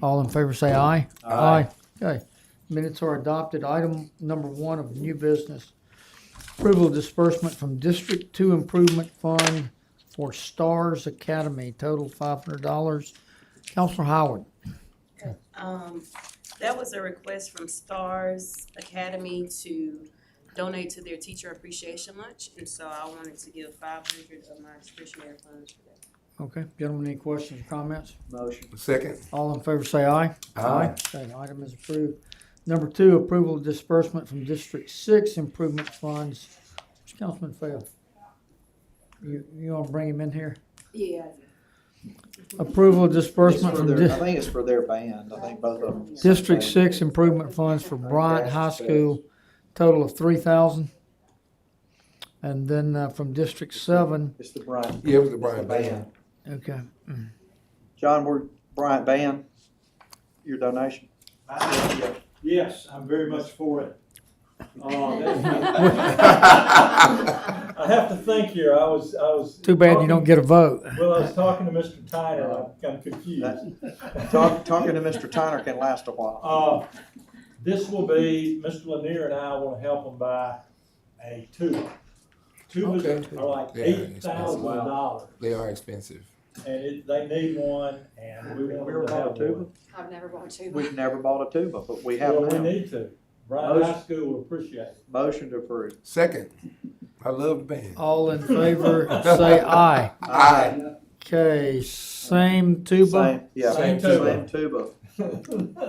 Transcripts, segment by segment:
All in favor say aye. Aye. Okay. Minutes are adopted. Item number 1 of new business. Approval of disbursement from District 2 Improvement Fund for Stars Academy, total $500. Counselor Howard. That was a request from Stars Academy to donate to their teacher appreciation lunch, and so I wanted to give 500 of my discretionary funds for that. Okay, gentlemen, any questions or comments? Motion. Second. All in favor say aye. Aye. Okay, item is approved. Number 2, approval of disbursement from District 6 Improvement Funds. Where's Councilman Fail? You want to bring him in here? Yeah. Approval of disbursement For from their, I think it's for their band. I think both of them. District 6 Improvement Funds for Bryant High School, total of $3,000. And then from District 7, It's the Bryant. Yeah, it was the it's Bryant band. okay. John, we're Bryant band. Your donation. Yes, I'm very much for it. I have to think here. I was. Too bad you don't get a vote. Well, I was talking to Mr. Tyner. I'm confused. Talking to Mr. Tyner can last a while. This will be, Mr. Lanier and I want to help them buy a tuba. Tubas Okay. are like Yeah, $8,000, They are expensive. and they need one, and we want them to have tuba? one. I've never bought a tuba. We've never bought a tuba, but we have Well, we now. need to. Bryant High School will appreciate it. Motion to approve. Second. I love the band. All in favor say aye. Aye. Okay, same tuba Same, yeah. Same tuba. Same tuba.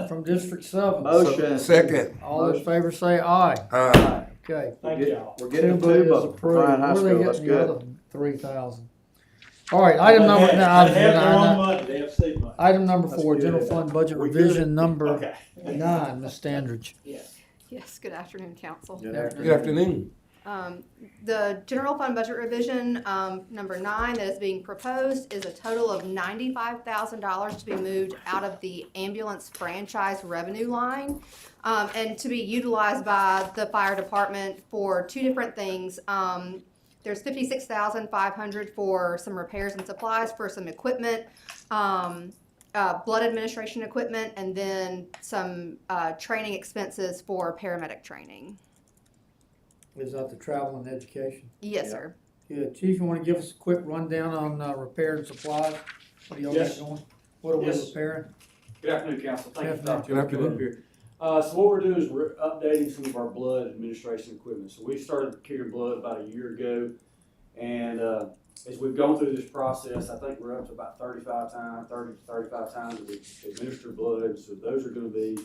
from District 7. Motion. Second. All in favor say aye. Aye. Okay. Thank y'all. We're getting a Tuba is tuba for approved. Bryant High Where are they School. That's getting the good. other 3,000? All right, item number, They have their own money. They have state money. item number That's 4, good. general fund budget We revision good? number Okay. 9, Ms. Standridge. Yes, good afternoon, council. Good Good afternoon. afternoon. The general fund budget revision, number 9 that is being proposed is a total of $95,000 to be moved out of the ambulance franchise revenue line, and to be utilized by the fire department for 2 different things. There's $56,500 for some repairs and supplies for some equipment, blood administration equipment, and then some training expenses for paramedic training. Is that the travel and education? Yes, Yeah. sir. Good. Chief, you want to give us a quick rundown on repair and supplies? What do y'all got Yes. going? What are we Yes. repairing? Good afternoon, council. Thank you for the Good opportunity to come up afternoon. here. So what we're doing is we're updating some of our blood administration equipment. So we started carrying blood about a year ago, and as we've gone through this process, I think we're up to about 30 to 35 times that we administer blood. So those are going to be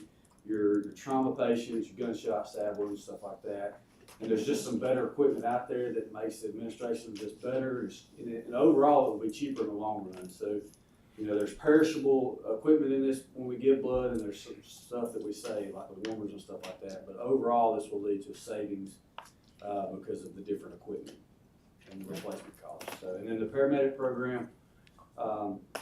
your trauma patients, your gunshot, stab wounds, stuff like that. And there's just some better equipment out there that makes the administration just better, and overall it'll be cheaper in the long run. So, you know, there's perishable equipment in this when we give blood, and there's some stuff that we save, like the warmers and stuff like that. But overall, this will lead to savings because of the different equipment and the replacement costs. So, and then the paramedic program,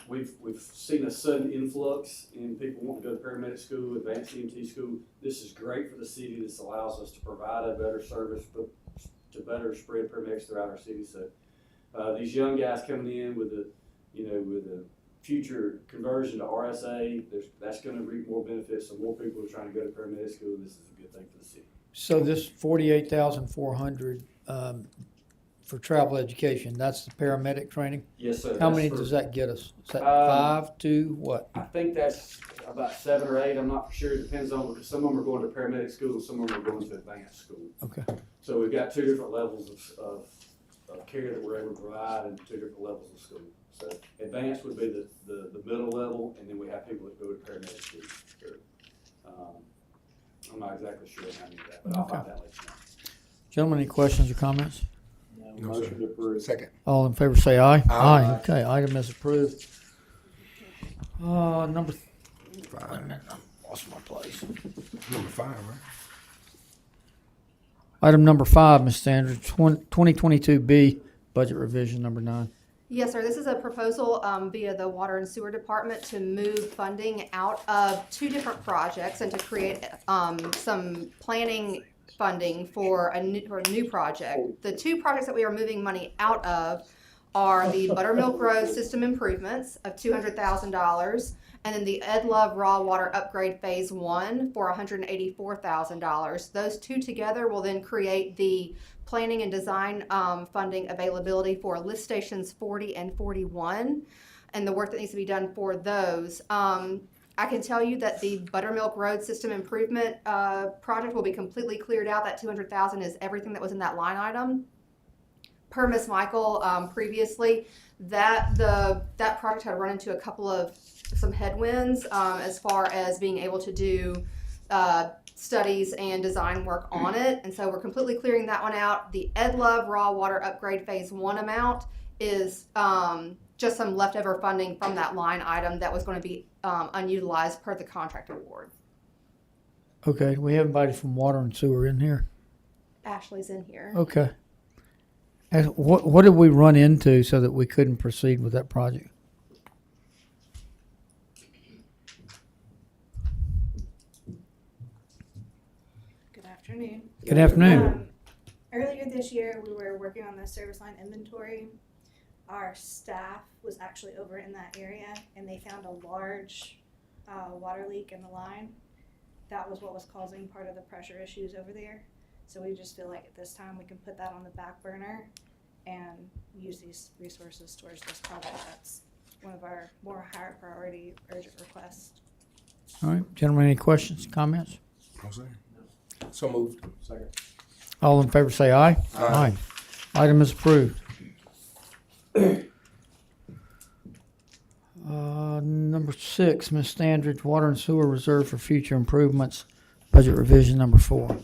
we've seen a sudden influx in people wanting to go to paramedic school, advanced EMT school. This is great for the city. This allows us to provide a better service, but to better spread paramedics throughout our city. So these young guys coming in with the future conversion to RSA, that's going to reap more benefits. So more people are trying to go to paramedic school, and this is a good thing for the city. So this 48,400 for travel education, that's the paramedic training? Yes, sir. How many does that get us? Is that 5 to what? I think that's about 7 or 8. I'm not for sure. It depends on, because some of them are going to paramedic school and some of them are going to advanced school. Okay. So we've got 2 different levels of care that we're able to provide and 2 different levels of school. So advanced would be the middle level, and then we have people that go to paramedic school. So, I'm not exactly sure how many of that, but I'll find out later. Gentlemen, any questions or comments? No, sir. Motion to approve. Second. All in favor say aye. Aye. Okay, item is approved. Number, wait a 5. minute, I lost my place. Number 5, right? Item number 5, Ms. Sanders, 2022B, budget revision number 9. Yes, sir. This is a proposal via the Water and Sewer Department to move funding out of 2 different projects and to create some planning funding for a new project. The 2 projects that we are moving money out of are the Buttermilk Road system improvements of $200,000, And then the Ed Love Raw Water Upgrade Phase 1 for $184,000. Those two together will then create the planning and design funding availability for lift stations 40 and 41 and the work that needs to be done for those. I can tell you that the Buttermilk Road System Improvement project will be completely cleared out. That $200,000 is everything that was in that line item. Per Ms. Michael previously, that project had run into a couple of some headwinds as far as being able to do studies and design work on it, and so we're completely clearing that one out. The Ed Love Raw Water Upgrade Phase 1 amount is just some leftover funding from that line item that was going to be unutilized per the contract award. Okay, we have anybody from water and sewer in here? Ashley's in here. Okay. And what did we run into so that we couldn't proceed with that project? Good afternoon. Good afternoon. Earlier this year, we were working on the service line inventory. Our staff was actually over in that area and they found a large water leak in the line. That was what was causing part of the pressure issues over there. So we just feel like at this time we can put that on the back burner and use these resources towards this project. That's one of our more higher priority urgent requests. All right, gentlemen, any questions, comments? No, sir. So moved. Second. All in favor say aye. Aye. Item is approved. Number 6, Ms. Standridge, Water and Sewer Reserve for Future Improvements, Budget Revision number 4.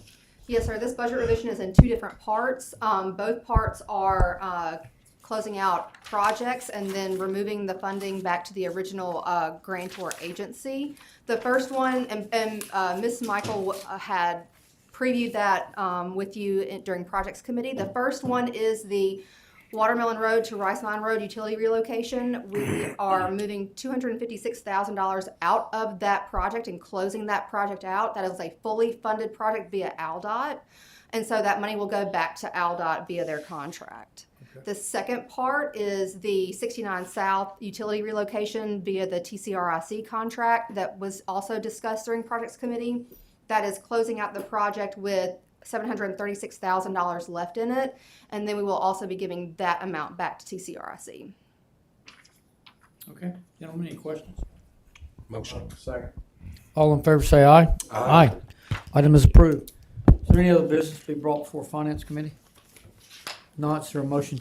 Yes, sir. This budget revision is in two different parts. Both parts are closing out projects and then removing the funding back to the original grantor agency. The first one, and Ms. Michael had previewed that with you during Projects Committee. The first one is the Watermelon Road to Rice Line Road utility relocation. We are moving $256,000 out of that project and closing that project out. That is a fully funded project via ALDOT. And so that money will go back to ALDOT via their contract. Okay. The second part is the 69 South utility relocation via the TCRIC contract that was also discussed during Projects Committee. That is closing out the project with $736,000 left in it, and then we will also be giving that amount back to TCRIC. Okay, gentlemen, any questions? Motion. Second. All in favor say aye. Aye. Item is approved. Is there any other business to be brought before Finance Committee? Not, is there a motion